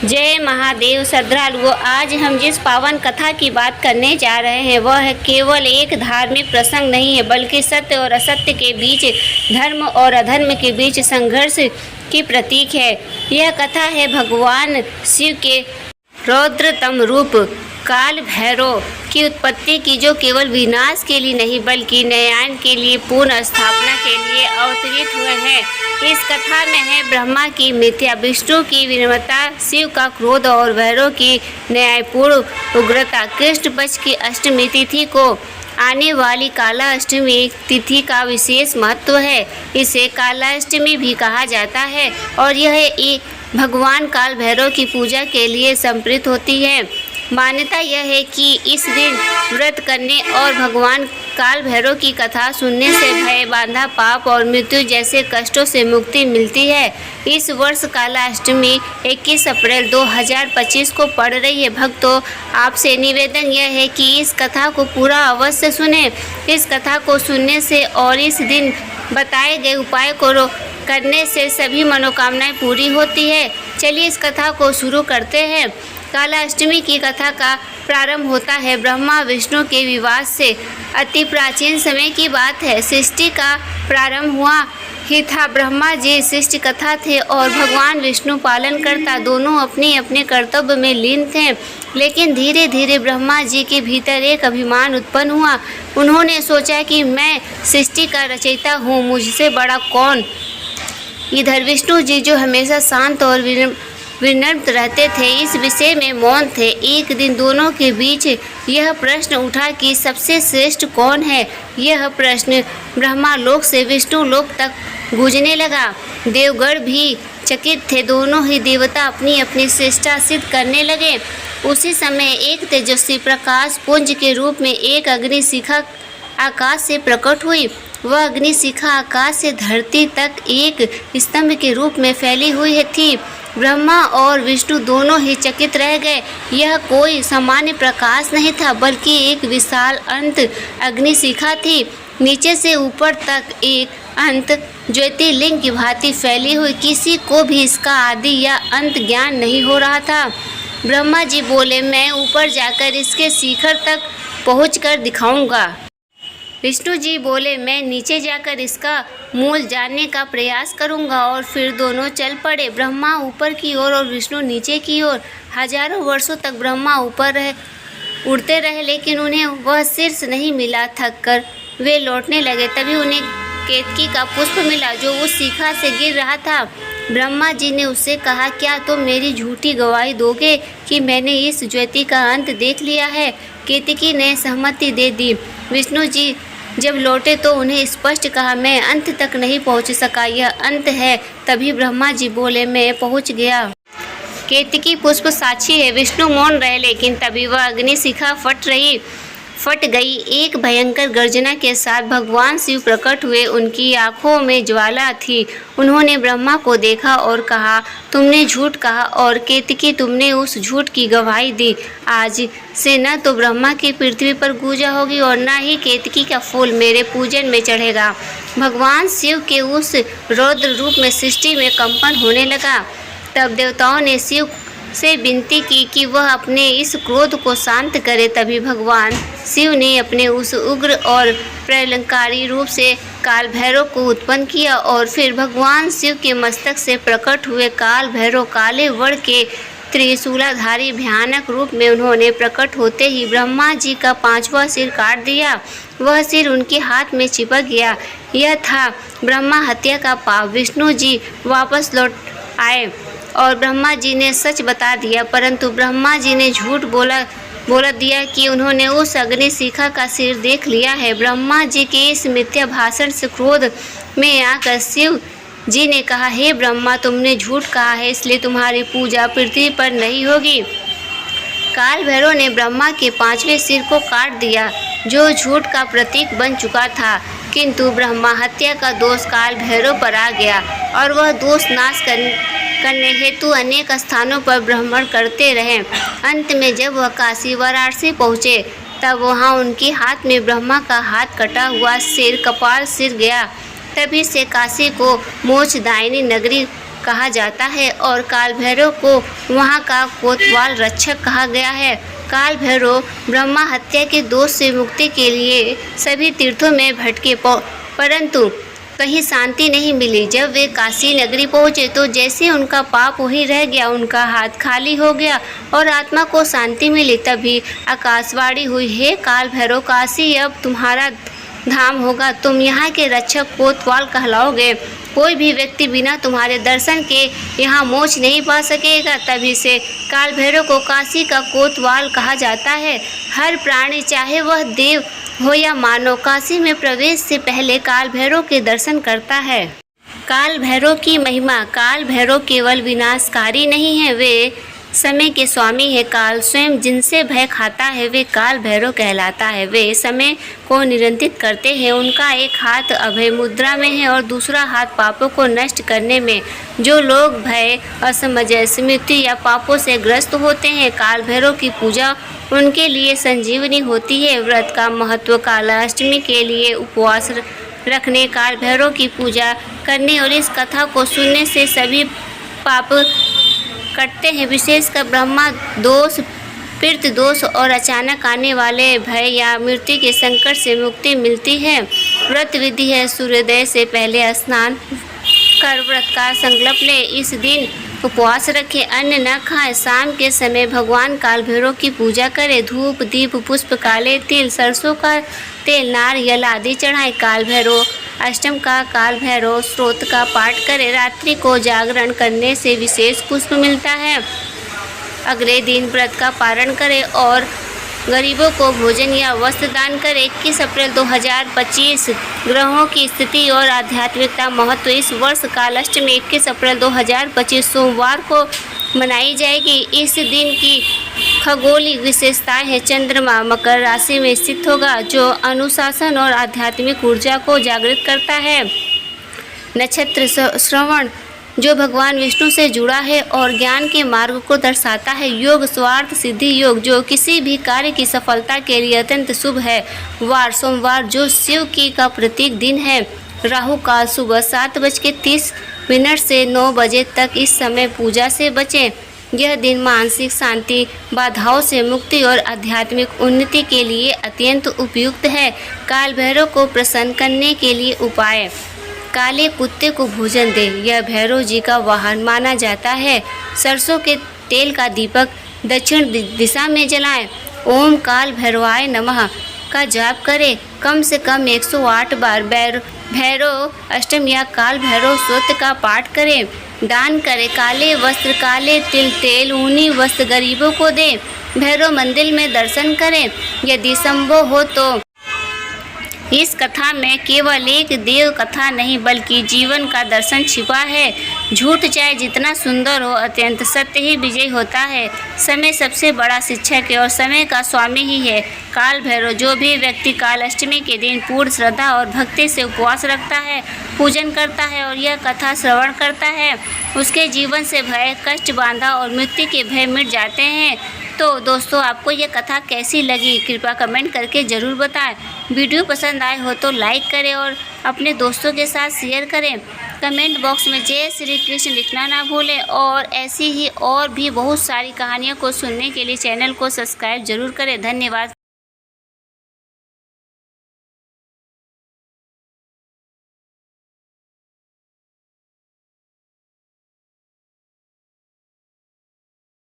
जय महादेव श्रद्धालुओं, आज हम जिस पावन कथा की बात करने जा रहे हैं वह केवल एक धार्मिक प्रसंग नहीं है, बल्कि सत्य और असत्य के बीच, धर्म और अधर्म के बीच संघर्ष की प्रतीक है। यह कथा है भगवान शिव के रौद्रतम रूप काल भैरव की उत्पत्ति की, जो केवल विनाश के लिए नहीं बल्कि न्याय के लिए, पूर्ण स्थापना के लिए अवतरित हुए हैं। इस कथा में है ब्रह्मा की मिथ्या, विष्णु की विनम्रता, शिव का क्रोध और भैरव की न्यायपूर्ण उग्रता। कृष्ण पक्ष की अष्टमी तिथि को आने वाली काला अष्टमी तिथि का विशेष महत्व है। इसे काला अष्टमी भी कहा जाता है और यह एक भगवान काल भैरव की पूजा के लिए समर्पित होती है। मान्यता यह है कि इस दिन व्रत करने और भगवान काल भैरव की कथा सुनने से भय, बाधा, पाप और मृत्यु जैसे कष्टों से मुक्ति मिलती है। इस वर्ष काला अष्टमी 21 अप्रैल 2025 को पड़ रही है। भक्तों, आपसे निवेदन यह है कि इस कथा को पूरा अवश्य सुने। इस कथा को सुनने से और इस दिन बताए गए उपाय को करने से सभी मनोकामनाएं पूरी होती है। चलिए इस कथा को शुरू करते हैं। काला अष्टमी की कथा का प्रारंभ होता है ब्रह्मा विष्णु के विवाद से। अति प्राचीन समय की बात है। सृष्टि का प्रारंभ हुआ ही था। ब्रह्मा जी सृष्टिकर्ता थे और भगवान विष्णु पालन करता। दोनों अपने अपने कर्तव्य में लीन थे, लेकिन धीरे धीरे ब्रह्मा जी के भीतर एक अभिमान उत्पन्न हुआ। उन्होंने सोचा कि मैं सृष्टि का रचयिता हूँ, मुझसे बड़ा कौन। इधर विष्णु जी जो हमेशा शांत और विनम्र रहते थे, इस विषय में मौन थे। एक दिन दोनों के बीच यह प्रश्न उठा कि सबसे श्रेष्ठ कौन है। यह प्रश्न ब्रह्मा लोक से विष्णु लोक तक गूंजने लगा। देवगण भी चकित थे। दोनों ही देवता अपनी अपनी श्रेष्ठता सिद्ध करने लगे। उसी समय एक तेजस्वी प्रकाश पुंज के रूप में एक अग्नि शिखा आकाश से प्रकट हुई। वह अग्नि शिखा आकाश से धरती तक एक स्तंभ के रूप में फैली हुई थी। ब्रह्मा और विष्णु दोनों ही चकित रह गए। यह कोई सामान्य प्रकाश नहीं था, बल्कि एक विशाल अनंत अग्निशिखा थी। नीचे से ऊपर तक एक अनंत ज्योतिर्लिंग की भांति फैली हुई। किसी को भी इसका आदि या अंत ज्ञान नहीं हो रहा था। ब्रह्मा जी बोले, मैं ऊपर जाकर इसके शिखर तक पहुंचकर दिखाऊंगा। विष्णु जी बोले, मैं नीचे जाकर इसका मूल जानने का प्रयास करूंगा। और फिर दोनों चल पड़े, ब्रह्मा ऊपर की ओर और विष्णु नीचे की ओर। हजारों वर्षों तक ब्रह्मा ऊपर उड़ते रहे, लेकिन उन्हें वह शीर्ष नहीं मिला। थक कर वे लौटने लगे। तभी उन्हें केतकी का पुष्प मिला, जो उस शिखा से गिर रहा था। ब्रह्मा जी ने उससे कहा, क्या तुम मेरी झूठी गवाही दोगे कि मैंने इस ज्योति का अंत देख लिया है। केतकी ने सहमति दे दी। विष्णु जी जब लौटे तो उन्हें स्पष्ट कहा, मैं अंत तक नहीं पहुंच सका, यह अंत है। तभी ब्रह्मा जी बोले, मैं पहुंच गया। केतकी पुष्प साक्षी है। विष्णु मौन रहे, लेकिन तभी वह अग्निशिखा फट गई। एक भयंकर गर्जना के साथ भगवान शिव प्रकट हुए। उनकी आंखों में ज्वाला थी। उन्होंने ब्रह्मा को देखा और कहा, तुमने झूठ कहा और केतकी तुमने उस झूठ की गवाही दी। आज से न तो ब्रह्मा की पृथ्वी पर पूजा होगी और न ही केतकी का फूल मेरे पूजन में चढ़ेगा। भगवान शिव के उस रौद्र रूप में सृष्टि में कंपन होने लगा। तब देवताओं ने शिव से विनती की कि वह अपने इस क्रोध को शांत करे। तभी भगवान शिव ने अपने उस उग्र और प्रलंकारी रूप से काल भैरव को उत्पन्न किया और फिर भगवान शिव के मस्तक से प्रकट हुए काल भैरव काले वर्ण के त्रिशूलाधारी भयानक रूप में उन्होंने प्रकट होते ही ब्रह्मा जी का 5वां सिर काट दिया। वह सिर उनके हाथ में चिपक गया। यह था ब्रह्मा हत्या का पाप। विष्णु जी वापस लौट आए और ब्रह्मा जी ने सच बता दिया, परंतु ब्रह्मा जी ने झूठ बोला दिया कि उन्होंने उस अग्निशिखा का सिर देख लिया है। ब्रह्मा जी के इस मिथ्या भाषण से क्रोध में आकर शिव जी ने कहा, हे ब्रह्मा, तुमने झूठ कहा है, इसलिए तुम्हारी पूजा पृथ्वी पर नहीं होगी। काल भैरव ने ब्रह्मा के 5वें सिर को काट दिया, जो झूठ का प्रतीक बन चुका था। किंतु ब्रह्मा हत्या का दोष काल भैरव पर आ गया और वह दोष नाश करने हेतु अनेक स्थानों पर भ्रमण करते रहे। अंत में जब वह काशी वाराणसी पहुँचे, तब वहाँ उनके हाथ में ब्रह्मा का हाथ कटा हुआ सिर कपाल सिर गया। तभी से काशी को मोक्षदायिनी नगरी कहा जाता है और काल भैरव को वहाँ का कोतवाल रक्षक कहा गया है। काल भैरव ब्रह्मा हत्या के दोष से मुक्ति के लिए सभी तीर्थों में भटके, परंतु कहीं शांति नहीं मिली। जब वे काशी नगरी पहुँचे तो जैसे उनका पाप वहीं रह गया, उनका हाथ खाली हो गया और आत्मा को शांति मिली। तभी आकाशवाणी हुई, हे काल भैरव, काशी अब तुम्हारा धाम होगा, तुम यहाँ के रक्षक कोतवाल कहलाओगे। कोई भी व्यक्ति बिना तुम्हारे दर्शन के यहाँ मोक्ष नहीं पा सकेगा। तभी से काल भैरव को काशी का कोतवाल कहा जाता है। हर प्राणी, चाहे वह देव हो या मानव, काशी में प्रवेश से पहले काल भैरव के दर्शन करता है। काल भैरव की महिमा। काल भैरव केवल विनाशकारी नहीं है, वे समय के स्वामी है। काल स्वयं जिनसे भय खाता है वे काल भैरव कहलाता है। वे समय को नियंत्रित करते हैं। उनका एक हाथ अभय मुद्रा में है और दूसरा हाथ पापों को नष्ट करने में। जो लोग भय, असमंजस, स्मृति या पापों से ग्रस्त होते हैं, काल भैरव की पूजा उनके लिए संजीवनी होती है। व्रत का महत्व। कालाष्टमी के लिए उपवास रखने, काल भैरव की पूजा करने और इस कथा को सुनने से सभी पाप कटते हैं। विशेषकर ब्रह्मा दोष, पितृ दोष और अचानक आने वाले भय या मृत्यु के संकट से मुक्ति मिलती है। व्रत विधि है, सूर्योदय से पहले स्नान कर व्रत का संकल्प ले। इस दिन उपवास रखें, अन्न न खाएं। शाम के समय भगवान काल भैरव की पूजा करें। धूप, दीप, पुष्प, काले तिल, सरसों का तेल, नारियल आदि चढ़ाएं। काल भैरव अष्टम का काल भैरव स्तोत्र का पाठ करें। रात्रि को जागरण करने से विशेष पुष्प मिलता है। अगले दिन व्रत का पारण करें और गरीबों को भोजन या वस्त्र दान करें। 21 अप्रैल 2025 ग्रहों की स्थिति और आध्यात्मिकता महत्व। इस वर्ष कालाष्टमी 21 अप्रैल 2025 सोमवार को मनाई जाएगी। इस दिन की खगोलीय विशेषताएं है। चंद्रमा मकर राशि में स्थित होगा, जो अनुशासन और आध्यात्मिक ऊर्जा को जागृत करता है। नक्षत्र श्रवण, जो भगवान विष्णु से जुड़ा है और ज्ञान के मार्ग को दर्शाता है। योग स्वार्थ सिद्धि योग, जो किसी भी कार्य की सफलता के लिए अत्यंत शुभ है। वार सोमवार, जो शिव की का प्रतीक दिन है। राहु काल सुबह 7:30 से 9 बजे तक, इस समय पूजा से बचें। यह दिन मानसिक शांति, बाधाओं से मुक्ति और आध्यात्मिक उन्नति के लिए अत्यंत उपयुक्त है। काल भैरव को प्रसन्न करने के लिए उपाय। काले कुत्ते को भोजन दें, यह भैरव जी का वाहन माना जाता है। सरसों के तेल का दीपक दक्षिण दिशा में जलाएं। ओम काल भैरवाय नमः का जाप करें। कम से कम 108 बार भैरव अष्टम या काल भैरव स्तोत्र का पाठ करें। दान करें। काले वस्त्र, काले तिल, तेल, ऊनी वस्त्र गरीबों को दें। भैरव मंदिर में दर्शन करें। यदि संभव हो तो इस कथा में केवल एक देव कथा नहीं बल्कि जीवन का दर्शन छिपा है। झूठ चाहे जितना सुंदर हो, अत्यंत सत्य ही विजय होता है। समय सबसे बड़ा शिक्षक है और समय का स्वामी ही है काल भैरव। जो भी व्यक्ति काल अष्टमी के दिन पूर्ण श्रद्धा और भक्ति से उपवास रखता है, पूजन करता है और यह कथा श्रवण करता है, उसके जीवन से भय, कष्ट, बाधा और मृत्यु के भय मिट जाते हैं। तो दोस्तों, आपको ये कथा कैसी लगी कृपया कमेंट करके ज़रूर बताएं। वीडियो पसंद आए हो तो लाइक करें और अपने दोस्तों के साथ शेयर करें। कमेंट बॉक्स में जय श्री कृष्ण लिखना ना भूलें और ऐसी ही और भी बहुत सारी कहानियों को सुनने के लिए चैनल को सब्सक्राइब जरूर करें। धन्यवाद।